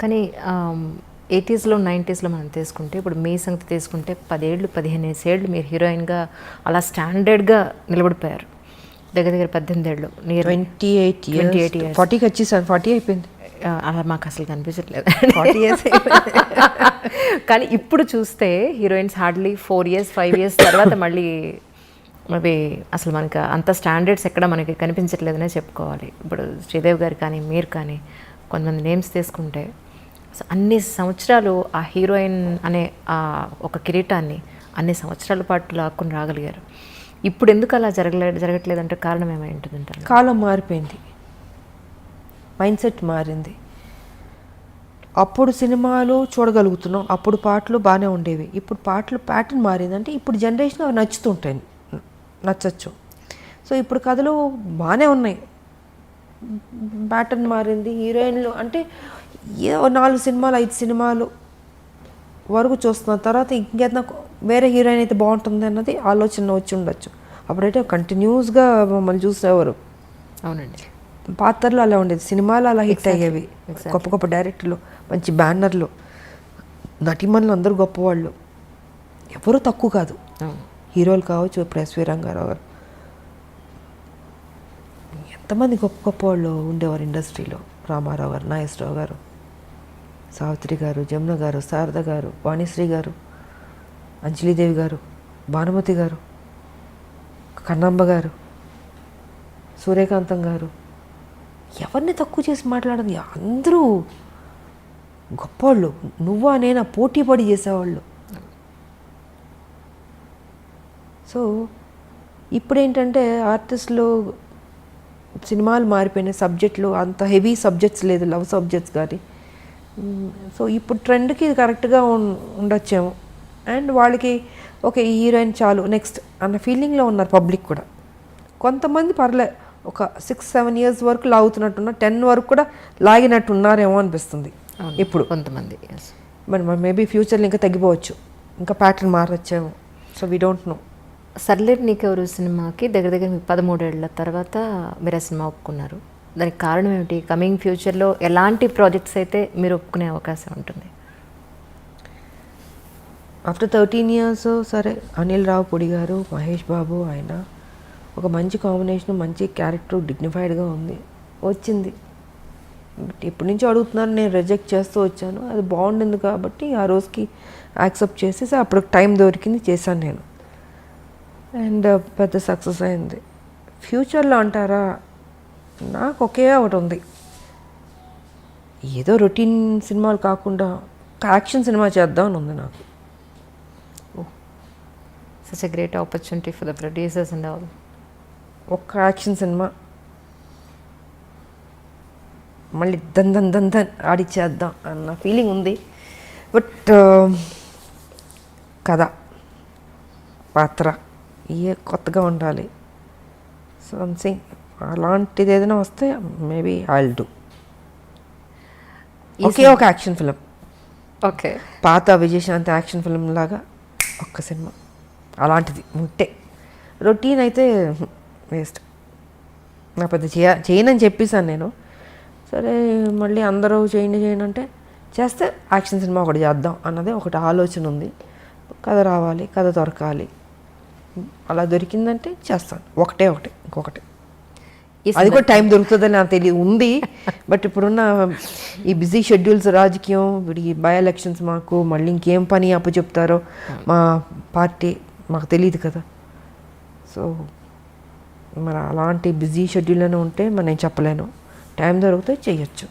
కానీ 80స్లో 90స్లో మనం తీసుకుంటే ఇప్పుడు మీ సంగతి తీసుకుంటే 10 ఏళ్ళు 15 ఏళ్ళు మీరు హీరోయిన్గా అలా స్టాండర్డ్గా నిలబడిపోయారు. దగ్గర దగ్గర 18 ఏళ్ళు, నియర్ 28 years 40కి వచ్చేసాను. 40 అయిపోయింది. అలా మాకు అసలు కనిపించట్లేదు. 40 years కానీ ఇప్పుడు చూస్తే హీరోయిన్స్ హార్డ్లీ 4 years 5 years తర్వాత మళ్ళీ అవి అసలు మనకు అంత స్టాండర్డ్స్ ఎక్కడ మనకి కనిపించట్లేదనే చెప్పుకోవాలి. ఇప్పుడు శ్రీదేవి గారు కానీ మీరు కానీ కొంతమంది నేమ్స్ తీసుకుంటే అన్ని సంవత్సరాలు ఆ హీరోయిన్ అనే ఒక కిరీటాన్ని అన్ని సంవత్సరాల పాటు లాక్కుని రాగలిగారు. ఇప్పుడు ఎందుకు అలా జరగట్లేదంటే కారణం ఏమై ఉంటుందంటారు? కాలం మారిపోయింది, మైండ్ సెట్ మారింది. అప్పుడు సినిమాలు చూడగలుగుతున్నాం, అప్పుడు పాటలు బాగానే ఉండేవి. ఇప్పుడు పాటలు ప్యాటర్న్ మారిందంటే ఇప్పుడు జనరేషన్ అవి నచ్చుతుంటాయి, నచ్చచ్చు. సో ఇప్పుడు కథలు బాగానే ఉన్నాయి, ప్యాటర్న్ మారింది. హీరోయిన్లు అంటే 4 సినిమాలు 5 సినిమాలు వరకు చూస్తున్న తర్వాత ఇంకేదైనా వేరే హీరోయిన్ అయితే బాగుంటుంది అన్నది ఆలోచన వచ్చి ఉండొచ్చు. అప్పుడైతే కంటిన్యూస్గా మమ్మల్ని చూసేవారు. అవునండి, పాత్రలు అలా ఉండేది, సినిమాలు అలా హిట్ అయ్యేవి. గొప్ప గొప్ప డైరెక్టర్లు, మంచి బ్యానర్లు, నటిమణులు అందరూ గొప్పవాళ్ళు, ఎవరు తక్కువ కాదు. హీరోలు కావచ్చు, ఇప్పుడు ఎస్వి రంగారావు గారు, ఎంతమంది గొప్ప గొప్ప వాళ్ళు ఉండేవారు ఇండస్ట్రీలో. రామారావు గారు, నాగేశ్వరరావు గారు, సావిత్రి గారు, జమున గారు, శారద గారు, వాణిశ్రీ గారు, అంజలీదేవి గారు, భానుమతి గారు, కన్నమ్మ గారు, సూర్యకాంతం గారు, ఎవరిని తక్కువ చేసి మాట్లాడదు. అందరూ గొప్పవాళ్ళు. నువ్వా నేనా పోటీ పడి చేసేవాళ్ళు. సో ఇప్పుడు ఏంటంటే ఆర్టిస్టులు సినిమాలు మారిపోయినాయి, సబ్జెక్టులు అంత హెవీ సబ్జెక్ట్స్ లేదు, లవ్ సబ్జెక్ట్స్ కానీ. సో ఇప్పుడు ట్రెండ్కి కరెక్ట్గా ఉండొచ్చేమో. అండ్ వాళ్ళకి ఓకే ఈ హీరోయిన్ చాలు నెక్స్ట్ అన్న ఫీలింగ్లో ఉన్నారు పబ్లిక్ కూడా. కొంతమంది పర్లే ఒక 6-7 years వరకు లాగుతున్నట్టున్నారు, 10 వరకు కూడా లాగినట్టు ఉన్నారేమో అనిపిస్తుంది ఇప్పుడు కొంతమంది. మరి మేబీ ఫ్యూచర్లో ఇంకా తగ్గిపోవచ్చు, ఇంకా ప్యాటర్న్ మారొచ్చేమో. So we don't know. Sarileru Neekevvaru సినిమాకి దగ్గర దగ్గర 13 ఏళ్ల తర్వాత మీరు ఆ సినిమా ఒప్పుకున్నారు. దానికి కారణం ఏమిటి? కమింగ్ ఫ్యూచర్లో ఎలాంటి ప్రాజెక్ట్స్ అయితే మీరు ఒప్పుకునే అవకాశం ఉంటుంది? ఆఫ్టర్ 13 years సరే, అనిల్ రావుపూడి గారు, మహేష్ బాబు, ఆయన ఒక మంచి కాంబినేషన్, మంచి క్యారెక్టర్, డిగ్నిఫైడ్గా ఉంది, వచ్చింది. బట్ ఎప్పటి నుంచో అడుగుతున్నారు, నేను రిజెక్ట్ చేస్తూ వచ్చాను. అది బాగుండింది కాబట్టి ఆ రోజుకి యాక్సెప్ట్ చేసేసి అప్పుడు టైం దొరికింది, చేశాను నేను. అండ్ పెద్ద సక్సెస్ అయింది. ఫ్యూచర్లో అంటారా, నాకు ఒకే ఒకటి ఉంది, ఏదో రొటీన్ సినిమాలు కాకుండా ఒక యాక్షన్ సినిమా చేద్దామని ఉంది నాకు. Such a great opportunity for the producers and all. ఒక్క యాక్షన్ సినిమా మళ్ళీ దన్ ఆడిచ్చేద్దాం అన్న ఫీలింగ్ ఉంది. బట్ కథ, పాత్ర ఇవే కొత్తగా ఉండాలి. సంథింగ్ అలాంటిది ఏదైనా వస్తే మేబీ ఐ విల్ డూ. ఒకే ఒక యాక్షన్ ఫిలిం, ఓకే, పాత విజయశాంతి యాక్షన్ ఫిలిం లాగా ఒక్క సినిమా అలాంటిది ఉంటే. రొటీన్ అయితే వేస్ట్, నా పెద్ద చేయనని చెప్పేసాను నేను. సరే మళ్ళీ అందరూ చేయండి అంటే చేస్తే యాక్షన్ సినిమా ఒకటి చేద్దాం అన్నదే ఒకటి ఆలోచన ఉంది. కథ రావాలి, కథ దొరకాలి, అలా దొరికిందంటే చేస్తాను. ఒకటి ఇంకొకటి, అది కూడా టైం దొరుకుతుందని నాకు తెలియదు ఉంది. బట్ ఇప్పుడున్న ఈ బిజీ షెడ్యూల్స్, రాజకీయం, ఇప్పుడు ఈ బై ఎలక్షన్స్, మాకు మళ్ళీ ఇంకేం పని అప్పచెప్తారో మా పార్టీ మాకు తెలియదు కదా. సో మరి అలాంటి బిజీ షెడ్యూల్లోనే ఉంటే మరి నేను చెప్పలేను. టైం దొరికితే చెయ్యొచ్చు,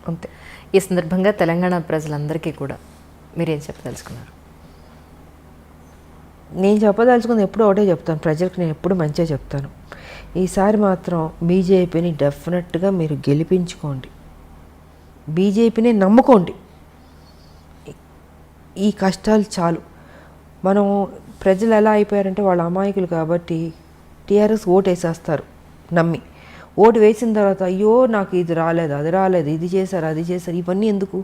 అంతే. ఈ సందర్భంగా తెలంగాణ ప్రజలందరికీ కూడా మీరేం చెప్పదలుచుకున్నారు? నేను చెప్పదలుచుకుంది ఎప్పుడూ ఒకటే చెప్తాను, ప్రజలకు నేను ఎప్పుడు మంచిగా చెప్తాను. ఈసారి మాత్రం బీజేపీని డెఫినెట్గా మీరు గెలిపించుకోండి, బీజేపీని నమ్ముకోండి. ఈ కష్టాలు చాలు. మనం ప్రజలు ఎలా అయిపోయారంటే వాళ్ళ అమాయకులు కాబట్టి టీఆర్ఎస్ ఓటు వేసేస్తారు నమ్మి. ఓటు వేసిన తర్వాత అయ్యో నాకు ఇది రాలేదు, అది రాలేదు, ఇది చేశారు, అది చేశారు, ఇవన్నీ ఎందుకు?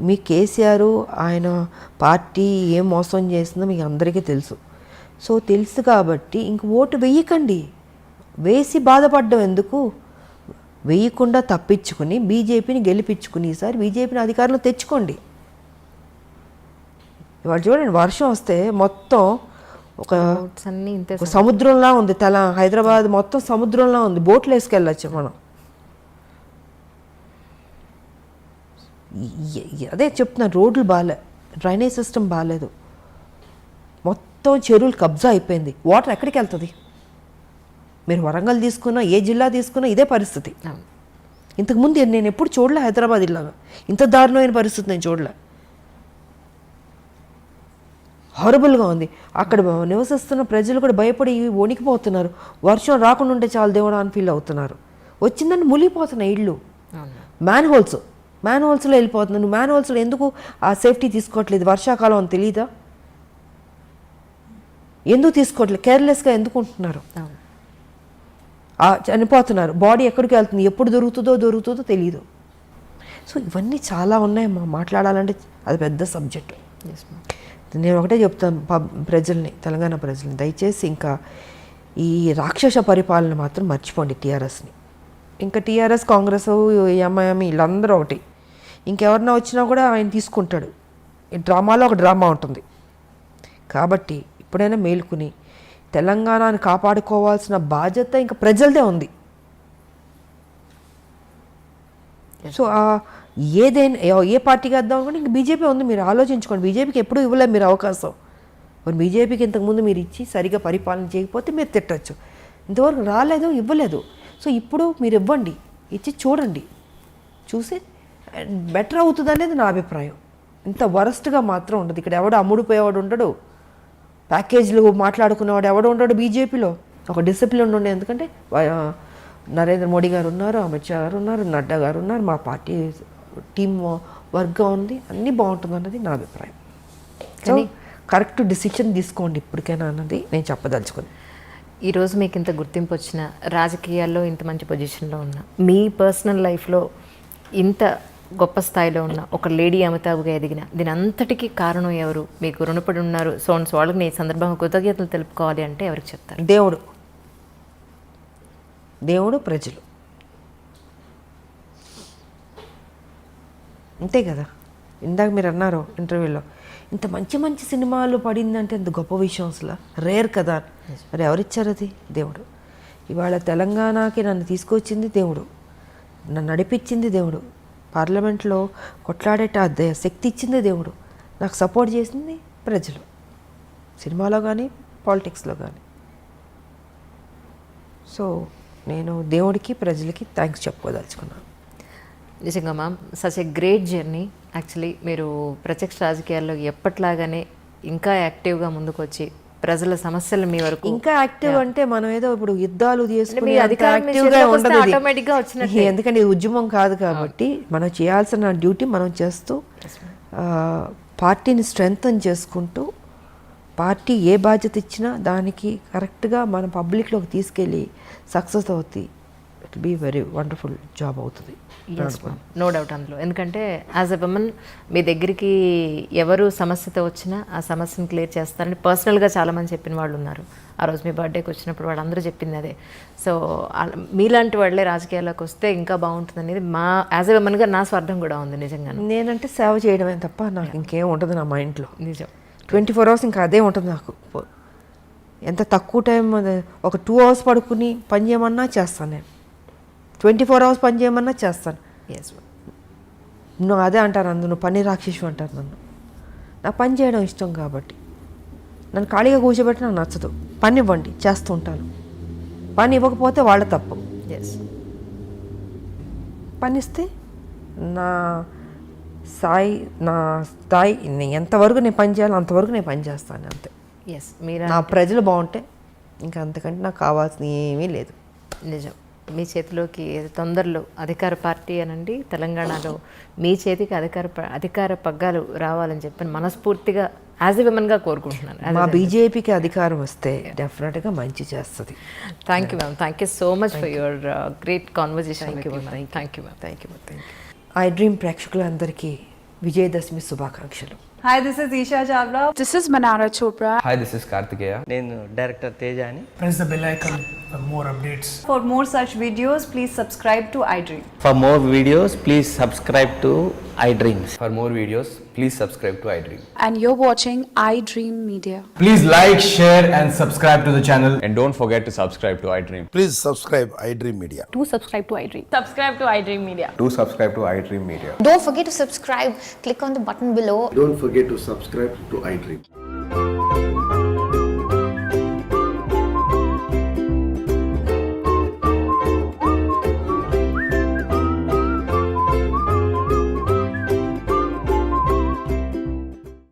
మీ కేసీఆర్ ఆయన పార్టీ ఏం మోసం చేస్తుందో మీకు అందరికీ తెలుసు. సో తెలుసు కాబట్టి ఇంక ఓటు వేయకండి, వేసి బాధపడ్డం ఎందుకు? వేయకుండా తప్పించుకుని బీజేపీని గెలిపించుకుని ఈసారి బీజేపీని అధికారంలో తెచ్చుకోండి. ఇవాళ చూడండి, వర్షం వస్తే మొత్తం ఒక అన్నీ ఇంతే సముద్రంలా ఉంది. హైదరాబాద్ మొత్తం సముద్రంలా ఉంది. బోట్లు వేసుకెళ్ళచ్చు మనం. అదే చెప్తున్నా, రోడ్లు బాగాలే, డ్రైనేజ్ సిస్టమ్ బాగాలేదు, మొత్తం చెరువులు కబ్జా అయిపోయింది. వాటర్ ఎక్కడికి వెళ్తుంది? మీరు వరంగల్ తీసుకున్నా, ఏ జిల్లా తీసుకున్నా ఇదే పరిస్థితి. ఇంతకుముందు నేను ఎప్పుడు చూడలే హైదరాబాద్ ఇలాగా, ఇంత దారుణమైన పరిస్థితి నేను చూడలే. హారబుల్గా ఉంది. అక్కడ నివసిస్తున్న ప్రజలు కూడా భయపడి వణికిపోతున్నారు. వర్షం రాకుండా ఉంటే చాలా దేవుడు అని ఫీల్ అవుతున్నారు. వచ్చిందని మునిగిపోతున్నాయి ఇళ్ళు. మ్యాన్ హోల్స్లో వెళ్ళిపోతున్నాను. నువ్వు మ్యాన్ హోల్స్లో ఎందుకు ఆ సేఫ్టీ తీసుకోవట్లేదు? వర్షాకాలం అని తెలియదా? ఎందుకు తీసుకోవట్లేదు? కేర్లెస్గా ఎందుకు ఉంటున్నారు? చనిపోతున్నారు. బాడీ ఎక్కడికి వెళ్తుంది, ఎప్పుడు దొరుకుతుందో తెలియదు. సో ఇవన్నీ చాలా ఉన్నాయి. మాట్లాడాలంటే అది పెద్ద సబ్జెక్టు. నేను ఒకటే చెప్తాను ప్రజల్ని, తెలంగాణ ప్రజల్ని, దయచేసి ఇంకా ఈ రాక్షస పరిపాలన మాత్రం మర్చిపోండి టీఆర్ఎస్ని. ఇంకా టీఆర్ఎస్, కాంగ్రెస్, ఎంఐఎం వీళ్ళందరూ ఒకటి. ఇంకెవరన్నా వచ్చినా కూడా ఆయన తీసుకుంటాడు. ఈ డ్రామాలో ఒక డ్రామా ఉంటుంది. కాబట్టి ఇప్పుడైనా మేలుకుని తెలంగాణని కాపాడుకోవాల్సిన బాధ్యత ఇంకా ప్రజలదే ఉంది. సో ఏదైనా ఏ పార్టీకి వేద్దాం అనుకుంటే ఇంక బీజేపీ ఉంది. మీరు ఆలోచించుకోండి. బీజేపీకి ఎప్పుడూ ఇవ్వలేదు మీరు అవకాశం. మరి బీజేపీకి ఇంతకుముందు మీరు ఇచ్చి సరిగా పరిపాలన చేయకపోతే మీరు తిట్టచ్చు. ఇంతవరకు రాలేదు, ఇవ్వలేదు. సో ఇప్పుడు మీరు ఇవ్వండి, ఇచ్చి చూడండి, చూసి బెటర్ అవుతుంది అనేది నా అభిప్రాయం. ఇంత వరస్ట్గా మాత్రం ఉండదు. ఇక్కడ ఎవడో అమ్ముడిపోయేవాడు ఉండడు, ప్యాకేజీలు మాట్లాడుకునేవాడు ఎవడో ఉండడు. బీజేపీలో ఒక డిసిప్లిన్ ఉండే. ఎందుకంటే నరేంద్ర మోడీ గారు ఉన్నారు, అమిత్ షా గారు ఉన్నారు, నడ్డా గారు ఉన్నారు, మా పార్టీ టీం వర్క్గా ఉంది, అన్నీ బాగుంటుంది అన్నది నా అభిప్రాయం. కానీ కరెక్ట్ డిసిషన్ తీసుకోండి ఇప్పటికైనా అన్నది నేను చెప్పదలుచుకుంది. ఈరోజు మీకు ఇంత గుర్తింపు వచ్చిన, రాజకీయాల్లో ఇంత మంచి పొజిషన్లో ఉన్న, మీ పర్సనల్ లైఫ్లో ఇంత గొప్ప స్థాయిలో ఉన్న ఒక లేడీ అమితాబ్గా ఎదిగిన, దీని అంతటికీ కారణం ఎవరు? మీకు రుణపడి ఉన్నారు, సోన్స్ వాళ్ళకి నేను ఈ సందర్భంగా కృతజ్ఞతలు తెలుపుకోవాలి అంటే ఎవరికి చెప్తారు? దేవుడు, ప్రజలు. అంతే కదా. ఇందాక మీరు అన్నారు ఇంటర్వ్యూలో, ఇంత మంచి మంచి సినిమాలు పడిందంటే ఎంత గొప్ప విషయం, అసలు రేర్ కదా. మరి ఎవరిచ్చారు అది? దేవుడు. ఇవాళ తెలంగాణకి నన్ను తీసుకొచ్చింది దేవుడు, నన్ను నడిపించింది దేవుడు, పార్లమెంట్లో కొట్లాడేట శక్తి ఇచ్చింది దేవుడు, నాకు సపోర్ట్ చేసింది ప్రజలు, సినిమాలో కానీ పాలిటిక్స్లో కానీ. సో నేను దేవుడికి, ప్రజలకి థ్యాంక్స్ చెప్పుకోదలుచుకున్నాను. నిజంగా ma'am, such a great journey. Actually మీరు ప్రత్యక్ష రాజకీయాల్లో ఎప్పట్లాగానే ఇంకా యాక్టివ్గా ముందుకు వచ్చి ప్రజల సమస్యలు మీ వరకు ఇంకా యాక్టివ్ అంటే మనం ఏదో ఇప్పుడు యుద్ధాలు చేసుకుని ఆటోమేటిక్గా వచ్చినట్టు. ఎందుకంటే ఇది ఉద్యమం కాదు కాబట్టి మనం చేయాల్సిన డ్యూటీ మనం చేస్తూ పార్టీని స్ట్రెంగ్తన్ చేసుకుంటూ, పార్టీ ఏ బాధ్యత ఇచ్చినా దానికి కరెక్ట్గా మన పబ్లిక్లోకి తీసుకెళ్ళి సక్సెస్ అవుతుంది. It be very wonderful job అవుతుంది. నో డౌట్ అందులో. ఎందుకంటే యాజ్ ఎ విమెన్ మీ దగ్గరికి ఎవరు సమస్యతో వచ్చినా ఆ సమస్యను క్లియర్ చేస్తారని పర్సనల్గా చాలామంది చెప్పిన వాళ్ళు ఉన్నారు. ఆ రోజు మీ బర్త్డేకి వచ్చినప్పుడు వాళ్ళందరూ చెప్పింది అదే. సో మీలాంటి వాళ్ళే రాజకీయాల్లోకి వస్తే ఇంకా బాగుంటుంది అనేది మా యాజ్ ఎ విమెన్గా నా స్వార్థం కూడా ఉంది. నిజంగా నేనంటే సేవ చేయడమే తప్ప నాకు ఇంకేం ఉంటుంది నా మైండ్లో. నిజం. 24 hours ఇంకా అదే ఉంటుంది నాకు. ఎంత తక్కువ టైం, ఒక 2 hours పడుకుని పని చేయమన్నా చేస్తాను నేను, 24 hours పని చేయమన్నా చేస్తాను. ఎస్, నువ్వు అదే అంటారు, నువ్వు పని రాక్షసు అంటారు నన్ను. నాకు పని చేయడం ఇష్టం కాబట్టి, నన్ను ఖాళీగా కూర్చోబెట్టి నాకు నచ్చదు. పని ఇవ్వండి, చేస్తూ ఉంటాను. పని ఇవ్వకపోతే వాళ్ళ తప్పు. ఎస్, పని ఇస్తే నా స్థాయి ఎంతవరకు నేను పని చేయాలో అంతవరకు నేను పని చేస్తాను, అంతే. ఎస్, మీరు నా ప్రజలు బాగుంటే ఇంకా అంతకంటే నాకు కావాల్సింది ఏమీ లేదు. నిజం. మీ చేతిలోకి తొందరలో అధికార పార్టీ అనండి తెలంగాణలో మీ చేతికి అధికార పగ్గాలు రావాలని చెప్పి మనస్ఫూర్తిగా యాజ్ ఎ విమెన్గా కోరుకుంటున్నాను. మా బీజేపీకి అధికారం వస్తే డెఫినెట్గా మంచి చేస్తుంది. Thank you ma'am. Thank you so much for your great conversation. Thank you ma'am. Thank you. I dream ప్రేక్షకులందరికీ విజయదశమి శుభాకాంక్షలు. Hi, this is Isha Chavla. This is Manara Chopra. Hi, this is Kartikeya. నేను director Teja అని. Press the bell icon. For more updates. For more such videos, please subscribe to iDream. For more videos, please subscribe to iDreams. For more videos, please subscribe to iDream. And you're watching iDream Media. Please like, share and subscribe to the channel. And don't forget to subscribe to iDream. Please subscribe iDream Media. Do subscribe to iDream. Subscribe to iDream Media. Do subscribe to iDream Media. Don't forget to subscribe. Click on the button below. Don't forget to subscribe to iDream.